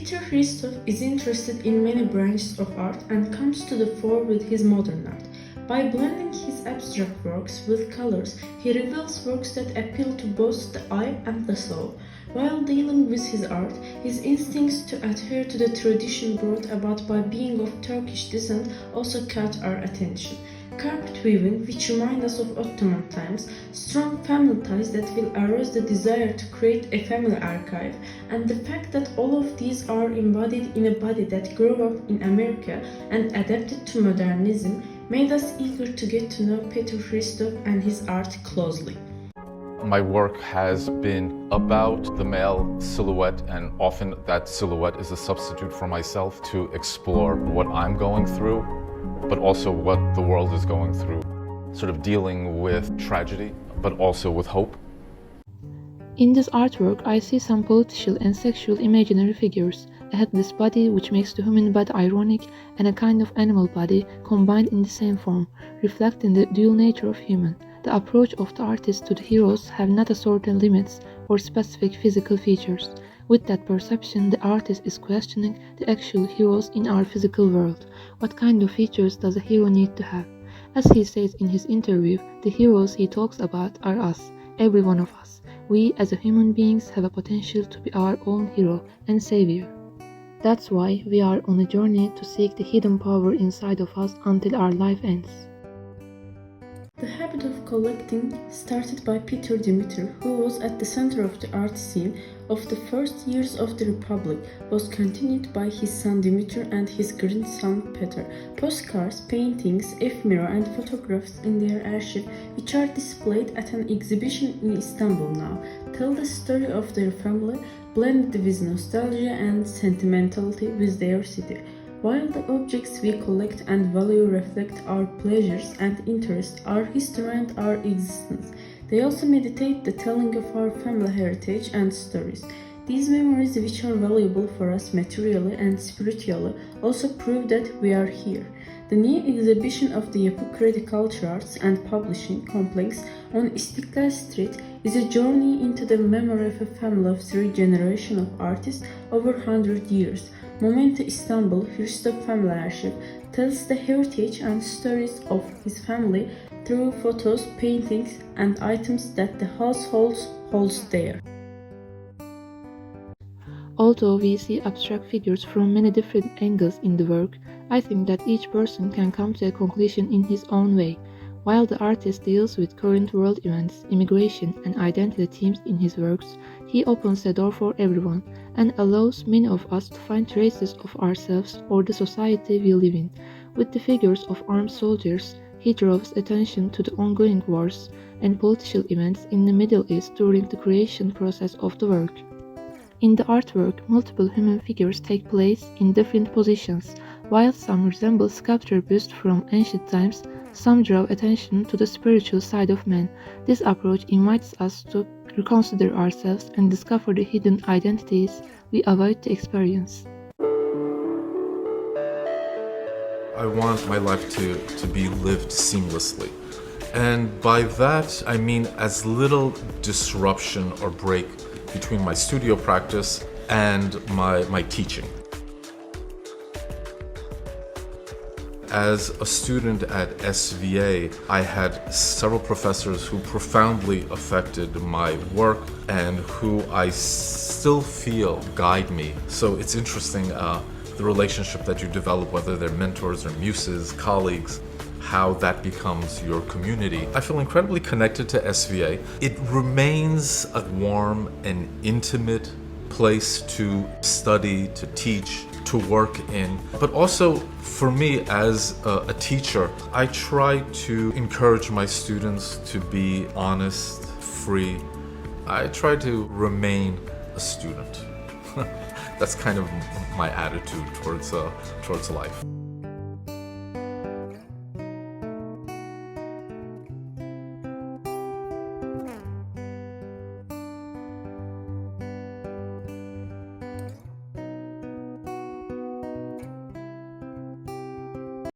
Peter Hristoff is interested in many branches of art and comes to the fore with his modern art. By blending his abstract works with colors, he reveals works that appeal to both the eye and the soul. While dealing with his art, his instincts to adhere to the tradition brought about by being of Turkish descent also caught our attention. Carpet weaving, which remind us of Ottoman times, strong family ties that will arouse the desire to create a family archive, and the fact that all of these are embodied in a body that grew up in America and adapted to modernism, made us eager to get to know Peter Hristoff and his art closely. My work has been about the male silhouette, and often that silhouette is a substitute for myself to explore what I'm going through, but also what the world is going through. Sort of dealing with tragedy, but also with hope. In this artwork, I see some political and sexual imaginary figures, a headless body which makes the human body ironic, and a kind of animal body combined in the same form, reflecting the dual nature of human. The approach of the artist to the heroes have not a certain limits or specific physical features. With that perception, the artist is questioning the actual heroes in our physical world. What kind of features does a hero need to have? As he says in his interview, the heroes he talks about are us, every one of us. We as human beings have a potential to be our own hero and savior. That's why we are on a journey to seek the hidden power inside of us until our life ends. The habit of collecting started by Peter Dimitri, who was at the center of the art scene of the first years of the Republic, was continued by his son Dimitri and his grandson Peter. Postcards, paintings, ephemera and photographs in their archive, which are displayed at an exhibition in Istanbul now, tell the story of their family, blended with nostalgia and sentimentality with their city. While the objects we collect and value reflect our pleasures and interests, our history and our existence, they also meditate the telling of our family heritage and stories. These memories, which are valuable for us materially and spiritually, also prove that we are here. The new exhibition of the Yapı Kredi Culture Arts and Publishing Complex on Istiklal Street is a journey into the memory of a family of three generations of artists over 100 years. Momento Istanbul Hristoff Family Archive tells the heritage and stories of his family through photos, paintings, and items that the household holds there. Although we see abstract figures from many different angles in the work, I think that each person can come to a conclusion in his own way. While the artist deals with current world events, immigration, and identity themes in his works, he opens the door for everyone and allows many of us to find traces of ourselves or the society we live in. With the figures of armed soldiers, he draws attention to the ongoing wars and political events in the Middle East during the creation process of the work. In the artwork, multiple human figures take place in different positions. While some resemble sculpture bustes from ancient times, some draw attention to the spiritual side of man. This approach invites us to reconsider ourselves and discover the hidden identities we avoid to experience. I want my life to be lived seamlessly. And by that, I mean as little disruption or break between my studio practice and my teaching. As a student at SVA, I had several professors who profoundly affected my work and who I still feel guide me. So it's interesting the relationship that you develop, whether they're mentors or muses, colleagues, how that becomes your community. I feel incredibly connected to SVA. It remains a warm and intimate place to study, to teach, to work in. But also for me as a teacher, I try to encourage my students to be honest, free. I try to remain a student. That's kind of my attitude towards life.